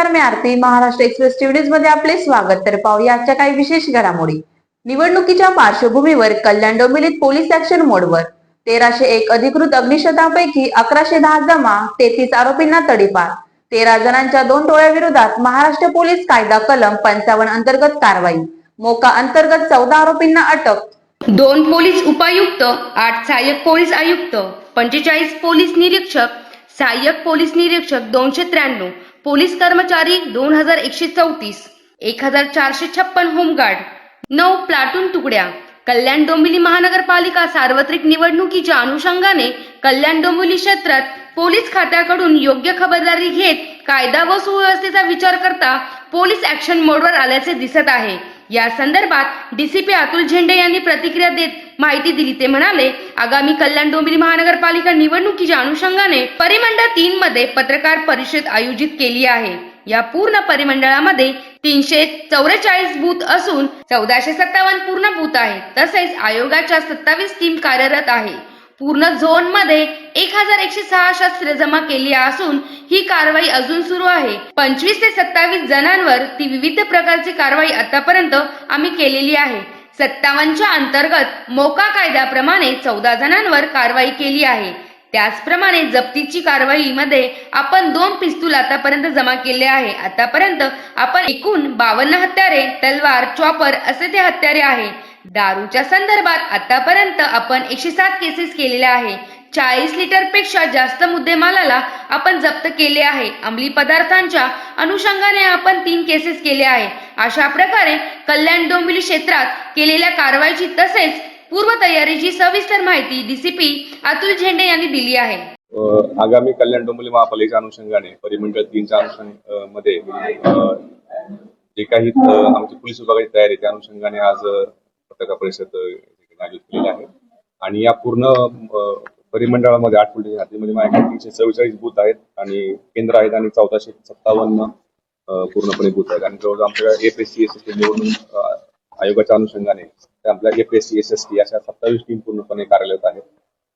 नमस्कार, मी आरती. Maharashtra express TV मध्ये आपले स्वागत. तर पाहूया आजच्या काही विशेष घडामोडी. निवडणुकीच्या पार्श्वभूमीवर कल्याण डोंबिवलीत पोलीस ऍक्शन मोडवर 1301 अधिकृत अग्निशमनापैकी 1110 जमा, 33 आरोपींना तडीपार. 13 जणांच्या 2 टोळ्याविरोधात महाराष्ट्र पोलीस कायदा कलम 55 अंतर्गत कारवाई. मोका अंतर्गत 14 आरोपींना अटक. 2 पोलीस उपायुक्त, 8 सहाय्यक पोलीस आयुक्त, 45 पोलीस निरीक्षक, सहाय्यक पोलीस निरीक्षक 293, पोलीस कर्मचारी 2134, 1456 होमगार्ड, 9 प्लाटून तुकड्या. कल्याण डोंबिवली महानगरपालिका सार्वत्रिक निवडणुकीच्या अनुषंगाने कल्याण डोंबिवली क्षेत्रात पोलीस खात्याकडून योग्य खबरदारी घेत कायदा व सुव्यवस्थेचा विचार करता पोलीस ऍक्शन मोडवर आल्याचे दिसत आहे. या संदर्भात डीसीपी अतुल झेंडे यांनी प्रतिक्रिया देत माहिती दिली. ते म्हणाले, आगामी कल्याण डोंबिवली महानगरपालिका निवडणुकीच्या अनुषंगाने परिमंडळ 3 मध्ये पत्रकार परिषद आयोजित केली आहे. या पूर्ण परिमंडळामध्ये 344 बूथ असून 1457 पूर्ण बूथ आहेत. तसेच आयोगाच्या 27 टीम कार्यरत आहे. पूर्ण झोन मध्ये 1106 शस्त्रे जमा केली असून ही कारवाई अजून सुरू आहे. 25 ते 27 जणांवर ती विविध प्रकारची कारवाई आतापर्यंत आम्ही केलेली आहे. 57च्या अंतर्गत मोका कायद्याप्रमाणे 14 जणांवर कारवाई केली आहे. त्याचप्रमाणे जप्तीची कारवाईमध्ये आपण 2 पिस्तूल आतापर्यंत जमा केले आहे. आतापर्यंत आपण एकूण 52 हत्यारे, तलवार, चॉपर असे ते हत्यारे आहे. दारूच्या संदर्भात आतापर्यंत आपण 107 केसेस केलेल्या आहे. 40 लिटर पेक्षा जास्त मुद्देमालाला आपण जप्त केले आहे. अंमली पदार्थांच्या अनुषंगाने आपण 3 केसेस केले आहे. अशा प्रकारे कल्याण डोंबिवली क्षेत्रात केलेल्या कारवाईची तसेच पूर्वतयारीची सविस्तर माहिती डीसीपी अतुल झेंडे यांनी दिली आहे. आगामी कल्याण डोंबिवली महापालिकेच्या अनुषंगाने परिमंडळ 3च्या मध्ये जे काही आमची पोलीस विभागाची तयारी त्या अनुषंगाने आज पत्रकार परिषद आयोजित केलेली आहे. आणि या पूर्ण परिमंडळामध्ये 8 पोलीस हातीमध्ये माझ्याकडे 344 बूथ आहेत आणि केंद्र आहेत आणि 1457 पूर्णपणे बूथ आहेत. आणि जवळजवळ आमच्या एपीएससी एसएसटी निवडणूक आयोगाच्या अनुषंगाने आपल्या एपीएससी एसएसटी अशा 27 टीम पूर्णपणे कार्यरत आहेत.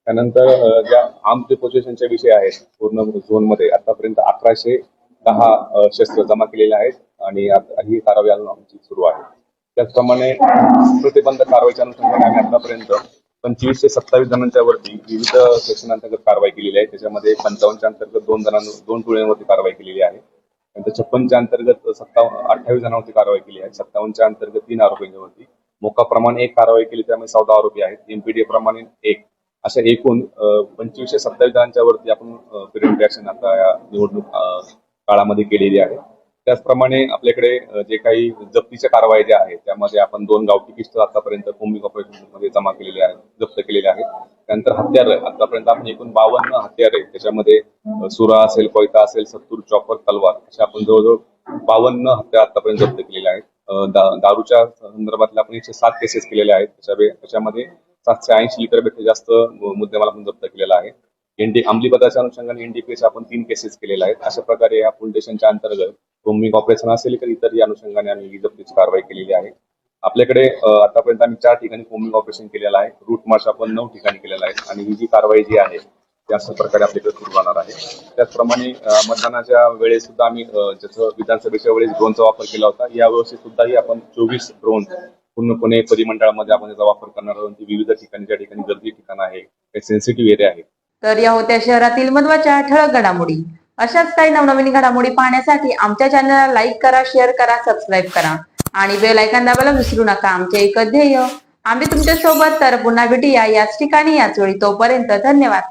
त्यानंतर ज्या आर्म प्रिपोजिशनचे विषय आहेत पूर्ण झोनमध्ये आतापर्यंत 1110 शस्त्र जमा केलेले आहेत आणि ही कारवाई अजून आमची सुरू आहे. त्याचप्रमाणे प्रतिबंधक कारवाईच्या अनुषंगाने आम्ही आतापर्यंत 25 ते 27 जणांच्या वरती विविध सेक्शन अंतर्गत कारवाई केलेली आहे. त्याच्यामध्ये 55च्या अंतर्गत 2 टोळ्यांवरती कारवाई केलेली आहे. नंतर 56च्या अंतर्गत 28 जणांवरती कारवाई केली आहे. 57च्या अंतर्गत 3 आरोपींच्यावरती, मोका प्रमाणे 1 कारवाई केली, त्यामुळे 14 आरोपी आहेत. एमपीडीए प्रमाणे 1, अशा एकूण 25 ते 27 जणांच्या वरती आपण प्रिव्हेंटिव्ह ऍक्शन आता या निवडणूक काळामध्ये केलेली आहे. त्याचप्रमाणे आपल्याकडे जे काही जप्तीच्या कारवाई ज्या आहेत त्यामध्ये आपण 2 गावठी पिस्तूल आतापर्यंत कोम्बिंग ऑपरेशन मध्ये जमा केलेले आहेत, जप्त केलेले आहेत. त्यानंतर हत्यार आतापर्यंत आपण एकूण 52 हत्यारे, त्याच्यामध्ये सुरा असेल, कोयता असेल, सत्तूर, चॉपर, तलवार अशा आपण जवळजवळ 52 हत्यार आतापर्यंत जप्त केलेले आहेत. दारूच्या संदर्भातल्या आपण 107 केसेस केलेल्या आहेत. त्याच्यामध्ये 780 लिटरपेक्षा जास्त मुद्देमाल आपण जप्त केलेला आहे. अंमली पदार्थाच्या अनुषंगाने एनडीपीएस आपण 3 केसेस केलेल्या आहेत. अशा प्रकारे या पोलीस स्टेशनच्या अंतर्गत कोम्बिंग ऑपरेशन असेल तर इतर या अनुषंगाने आम्ही ही जप्तीची कारवाई केलेली आहे. आपल्याकडे आतापर्यंत आम्ही 4 ठिकाणी कोम्बिंग ऑपरेशन केलेलं आहे. रूट मार्च आपण 9 ठिकाणी केलेला आहे आणि ही जी कारवाई जी आहे त्या अशा प्रकारे आपल्याकडे सुरू राहणार आहे. त्याचप्रमाणे मतदानाच्या वेळेस सुद्धा आम्ही जसं विधानसभेच्या वेळेस ड्रोनचा वापर केला होता, यावर्षी सुद्धाही आपण 24 ड्रोन पूर्णपणे परिमंडळामध्ये आपण त्याचा वापर करणार आहोत. विविध ठिकाणी ज्या ठिकाणी गर्दी ठिकाण आहे, काही सेन्सिटिव्ह एरिया आहे. तर या होत्या शहरातील महत्त्वाच्या ठळक घडामोडी. अशाच काही नवनवीन घडामोडी पाहण्यासाठी आमच्या चॅनलला लाईक करा, शेअर करा, सबस्क्राईब करा आणि बेल आयकॉन दाबायला विसरू नका. आमचे एक ध्येय, आम्ही तुमच्या सोबत. तर पुन्हा भेटूया याच ठिकाणी याच वेळी. तोपर्यंत धन्यवाद.